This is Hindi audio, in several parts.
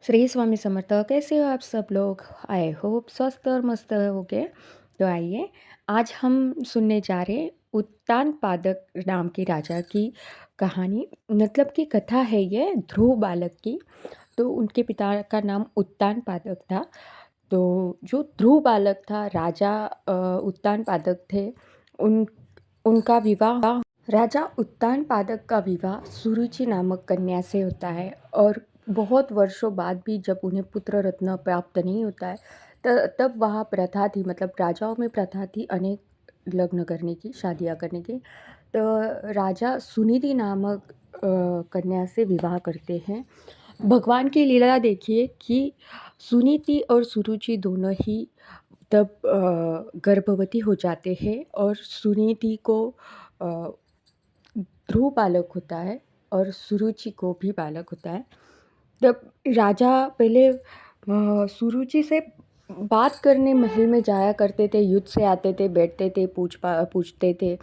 श्री स्वामी समर्थ। कैसे हो आप सब लोग? आई होप स्वस्थ और मस्त होगे। तो आइए, आज हम सुनने जा रहे हैं उत्तान पादक नाम के राजा की कहानी। मतलब की कथा है ये ध्रुव बालक की। तो उनके पिता का नाम उत्तान पादक था। तो जो ध्रुव बालक था राजा उत्तान पादक थे। उन उनका विवाह राजा उत्तान पादक का विवाह सुरुचि नामक कन्या से होता है। और बहुत वर्षों बाद भी जब उन्हें पुत्र रत्न प्राप्त नहीं होता है तब वहाँ प्रथा थी, मतलब राजाओं में प्रथा थी अनेक लग्न करने की, शादियाँ करने की। तो राजा सुनिधि नामक कन्या से विवाह करते हैं। भगवान की लीला देखिए कि सुनीति और सुरुचि दोनों ही तब गर्भवती हो जाते हैं और सुनीति को अ, ध्रुव बालक होता है और सुरुचि को भी बालक होता है। तब राजा पहले सुरुचि से बात करने महल में जाया करते थे, युद्ध से आते थे, बैठते थे, पूछते थे,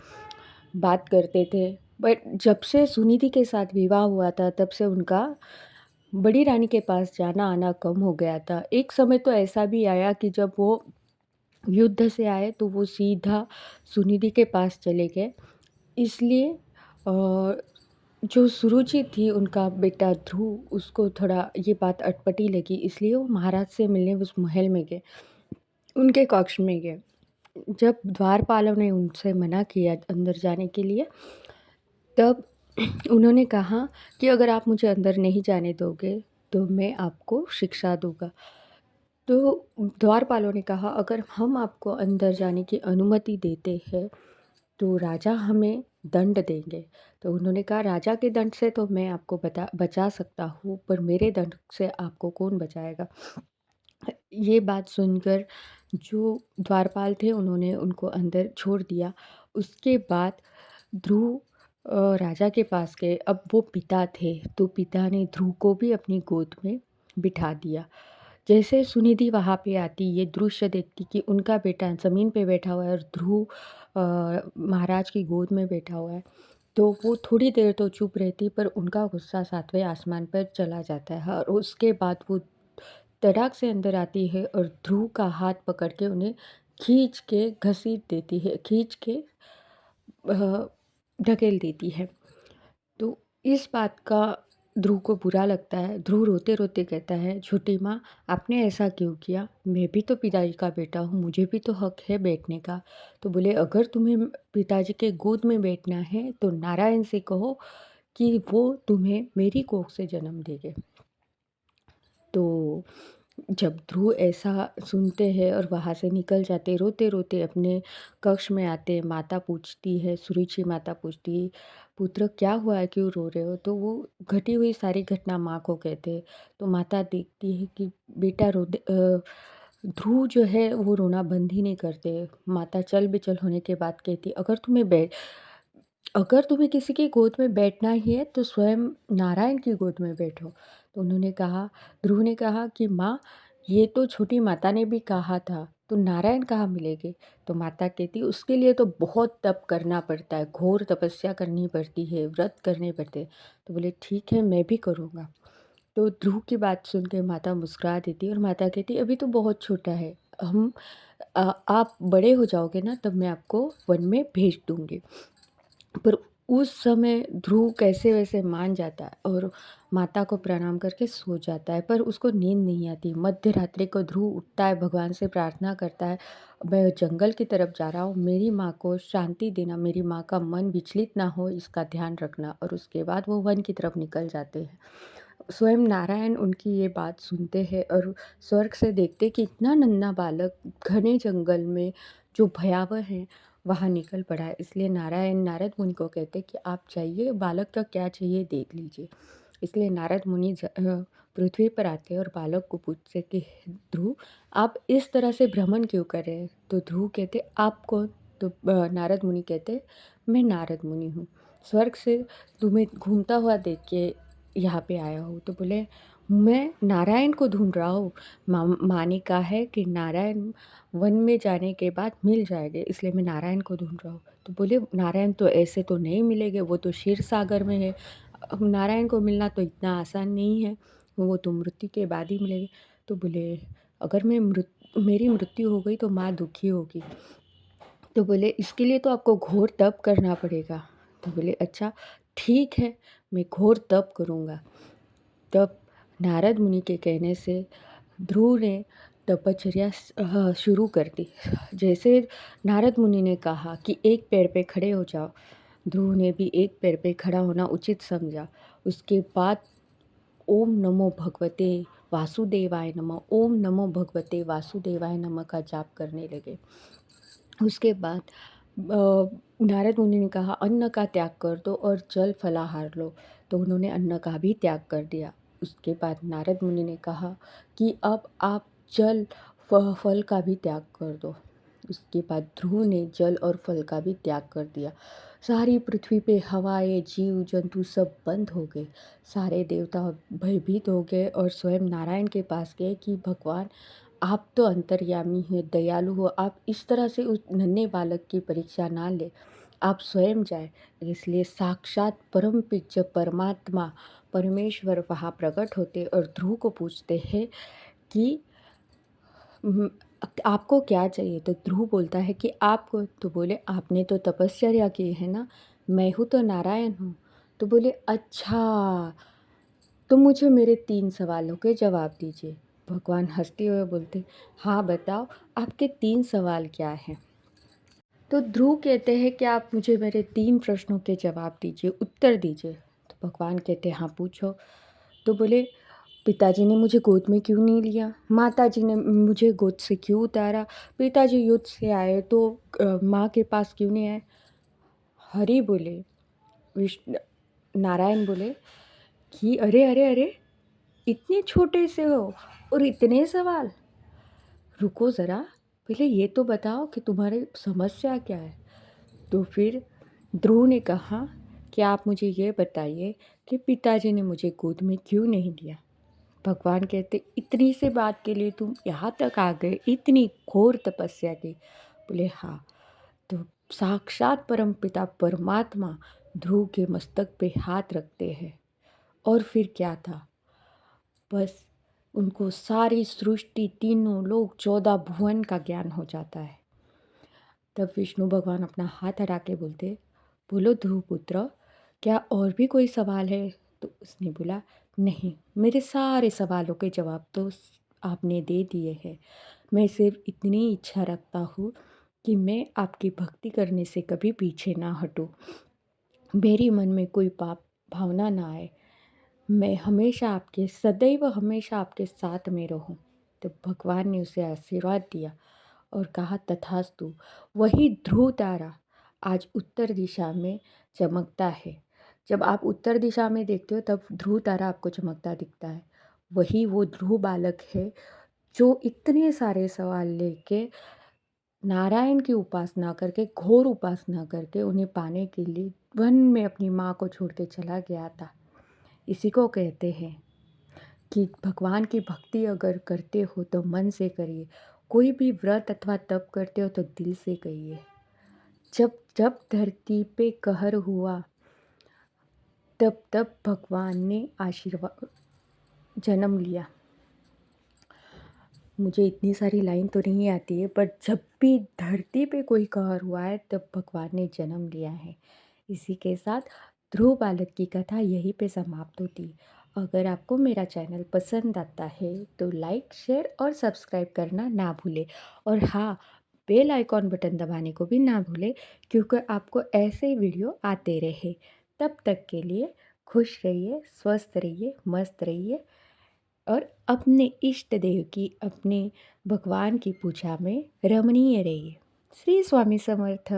बात करते थे। बट जब से सुनिधि के साथ विवाह हुआ था तब से उनका बड़ी रानी के पास जाना आना कम हो गया था। एक समय तो ऐसा भी आया कि जब वो युद्ध से आए तो वो सीधा सुनिधि के पास चले गए। इसलिए जो सुरुचि थी उनका बेटा ध्रुव, उसको थोड़ा ये बात अटपटी लगी, इसलिए वो महाराज से मिलने उस महल में गए, उनके कक्ष में गए। जब द्वारपालों ने उनसे मना किया अंदर जाने के लिए, तब उन्होंने कहा कि अगर आप मुझे अंदर नहीं जाने दोगे तो मैं आपको शिक्षा दूँगा। तो द्वारपालों ने कहा अगर हम आपको अंदर जाने की अनुमति देते हैं तो राजा हमें दंड देंगे। तो उन्होंने कहा राजा के दंड से तो मैं आपको बचा सकता हूँ, पर मेरे दंड से आपको कौन बचाएगा। ये बात सुनकर जो द्वारपाल थे उन्होंने उनको अंदर छोड़ दिया। उसके बाद ध्रुव राजा के पास गए। अब वो पिता थे तो पिता ने ध्रुव को भी अपनी गोद में बिठा दिया। जैसे सुनिधि वहाँ पे आती, ये दृश्य देखती कि उनका बेटा ज़मीन पे बैठा हुआ है और ध्रुव महाराज की गोद में बैठा हुआ है, तो वो थोड़ी देर तो चुप रहती, पर उनका गुस्सा सातवें आसमान पर चला जाता है और उसके बाद वो तड़ाक से अंदर आती है और ध्रुव का हाथ पकड़ के उन्हें खींच के घसीट देती है, खींच के ढकेल देती है। तो इस बात का ध्रुव को बुरा लगता है। ध्रुव रोते-रोते कहता है, "छोटी माँ, आपने ऐसा क्यों किया? मैं भी तो पिताजी का बेटा हूँ, मुझे भी तो हक है बैठने का।" तो बोले, "अगर तुम्हें पिताजी के गोद में बैठना है, तो नारायण से कहो कि वो तुम्हें मेरी कोख से जन्म देंगे।" तो जब ध्रुव ऐसा सुनते हैं और वहाँ से निकल जाते, रोते-रोते अपने कक्ष में आते, माता पूछती है, सुरुचि माता पूछती, "पुत्र क्या हुआ है? क्यों रो रहे हो?" तो वो घटी हुई सारी घटना माँ को कहते। तो माता देखती है कि बेटा ध्रुव जो है वो रोना बंद ही नहीं करते। माता चल-बिचल होने के बाद कहती, अगर तुम्हें किसी की गोद में बैठना ही है तो स्वयं नारायण की गोद में बैठो।" तो उन्होंने कहा ध्रुव ने कहा कि माँ, ये तो छोटी माता ने भी कहा था, तो नारायण कहाँ मिलेंगे? तो माता कहती उसके लिए तो बहुत तप करना पड़ता है, घोर तपस्या करनी पड़ती है, व्रत करने पड़ते हैं। तो बोले ठीक है, मैं भी करूँगा। तो ध्रुव की बात सुन के माता मुस्कुरा देती और माता कहती अभी तो बहुत छोटा है, आप बड़े हो जाओगे ना तब मैं आपको वन में भेज दूँगी। पर उस समय ध्रुव कैसे-वैसे मान जाता है और माता को प्रणाम करके सो जाता है, पर उसको नींद नहीं आती। मध्य रात्रि को ध्रुव उठता है, भगवान से प्रार्थना करता है, मैं जंगल की तरफ जा रहा हूँ, मेरी माँ को शांति देना, मेरी माँ का मन विचलित ना हो इसका ध्यान रखना। और उसके बाद वो वन की तरफ निकल जाते हैं। स्वयं नारायण उनकी ये बात सुनते हैं और स्वर्ग से देखते कि इतना नन्हा बालक घने जंगल में जो भयावह है वहाँ निकल पड़ा है। इसलिए नारायण नारद मुनि को कहते हैं कि आप जाइए, बालक का क्या चाहिए देख लीजिए। इसलिए नारद मुनि पृथ्वी पर आते हैं और बालक को पूछते हैं कि ध्रुव, आप इस तरह से भ्रमण क्यों कर रहे हैं? तो ध्रुव कहते आप कौन? तो नारद मुनि कहते मैं नारद मुनि हूँ, स्वर्ग से तुम्हें घूमता हुआ देख के यहाँ पे आया हूँ। तो बोले मैं नारायण को ढूँढ रहा हूँ। माँ ने कहा है कि नारायण वन में जाने के बाद मिल जाएँगे, इसलिए मैं नारायण को ढूँढ रहा हूँ। तो बोले नारायण तो ऐसे तो नहीं मिलेंगे, वो तो क्षीर सागर में है। अब नारायण को मिलना तो इतना आसान नहीं है। वो तो मृत्यु के बाद ही मिलेंगे। तो बोले अगर मेरी मृत्यु हो गई तो माँ दुखी होगी। तो बोले इसके लिए तो आपको घोर तप करना पड़ेगा। तो बोले अच्छा ठीक है, मैं घोर तप करूँगा। तब नारद मुनि के कहने से ध्रुव ने तपश्चर्या शुरू कर दी। जैसे नारद मुनि ने कहा कि एक पैर पे खड़े हो जाओ, ध्रुव ने भी एक पैर पे खड़ा होना उचित समझा। उसके बाद ओम नमो भगवते वासुदेवाय नमः, ओम नमो भगवते वासुदेवाय नमः का जाप करने लगे। उसके बाद नारद मुनि ने कहा अन्न का त्याग कर दो और जल फलाहार लो। तो उन्होंने अन्न का भी त्याग कर दिया। उसके बाद नारद मुनि ने कहा कि अब आप जल फल का भी त्याग कर दो। उसके बाद ध्रुव ने जल और फल का भी त्याग कर दिया। सारी पृथ्वी पे हवाएं, जीव जंतु सब बंद हो गए। सारे देवता भयभीत हो गए और स्वयं नारायण के पास गए कि भगवान आप तो अंतर्यामी हैं, दयालु हो, आप इस तरह से उस नन्हे बालक की परीक्षा ना ले, आप स्वयं जाए। इसलिए साक्षात परम पूज्य परमात्मा परमेश्वर वहाँ प्रकट होते और ध्रुव को पूछते हैं कि "हम्म, आपको क्या चाहिए?" तो ध्रुव बोलता है कि आपको। तो बोले आपने तो तपस्या की है ना, मैं हूँ तो नारायण हूँ। तो बोले अच्छा, तो मुझे मेरे 3 सवालों के जवाब दीजिए। भगवान हँसते हुए बोलते, हाँ बताओ, आपके 3 सवाल क्या हैं? तो ध्रुव कहते हैं कि आप मुझे मेरे 3 प्रश्नों के जवाब दीजिए, उत्तर दीजिए। तो भगवान कहते हैं हाँ पूछो। तो बोले पिताजी ने मुझे गोद में क्यों नहीं लिया? माताजी ने मुझे गोद से क्यों उतारा? पिताजी युद्ध से आए तो माँ के पास क्यों नहीं आए? हरि बोले, विष्णु नारायण बोले कि अरे अरे अरे, इतने छोटे से हो और इतने सवाल। रुको ज़रा, पहले ये तो बताओ कि तुम्हारी समस्या क्या है? तो फिर ध्रुव ने कहा कि आप मुझे ये बताइए कि पिताजी ने मुझे गोद में क्यों नहीं लिया? भगवान कहते इतनी सी बात के लिए तुम यहाँ तक आ गए, इतनी घोर तपस्या की? बोले हाँ। तो साक्षात परमपिता परमात्मा ध्रुव के मस्तक पे हाथ रखते हैं और फिर क्या था, बस उनको सारी सृष्टि, तीनों लोक, 14 भुवन का ज्ञान हो जाता है। तब विष्णु भगवान अपना हाथ हटा के बोलते, बोलो ध्रुव पुत्र, क्या और भी कोई सवाल है? तो उसने बोला नहीं, मेरे सारे सवालों के जवाब तो आपने दे दिए हैं। मैं सिर्फ इतनी इच्छा रखता हूँ कि मैं आपकी भक्ति करने से कभी पीछे ना हटूँ, मेरी मन में कोई पाप भावना ना आए, मैं हमेशा आपके, सदैव हमेशा आपके साथ में रहूं। तो भगवान ने उसे आशीर्वाद दिया और कहा तथास्तु। वही ध्रुव तारा आज उत्तर दिशा में चमकता है। जब आप उत्तर दिशा में देखते हो तब ध्रुव तारा आपको चमकता दिखता है। वही वो ध्रुव बालक है जो इतने सारे सवाल लेके नारायण की उपासना करके, घोर उपासना करके उन्हें पाने के लिए वन में अपनी माँ को छोड़ के चला गया था। इसी को कहते हैं कि भगवान की भक्ति अगर करते हो तो मन से करिए, कोई भी व्रत अथवा तप करते हो तो दिल से करिए। जब जब धरती पे कहर हुआ तब तब भगवान ने आशीर्वाद जन्म लिया। मुझे इतनी सारी लाइन तो नहीं आती है, पर जब भी धरती पे कोई कहर हुआ है तब भगवान ने जन्म लिया है। इसी के साथ ध्रुव बालक की कथा यहीं पे समाप्त होती है। अगर आपको मेरा चैनल पसंद आता है तो लाइक, शेयर और सब्सक्राइब करना ना भूलें। और हाँ, बेल आइकॉन बटन दबाने को भी ना भूलें, क्योंकि आपको ऐसे वीडियो आते रहे। तब तक के लिए खुश रहिए, स्वस्थ रहिए, मस्त रहिए और अपने इष्ट देव की, अपने भगवान की पूजा में रमणीय रहिए। श्री स्वामी समर्थ।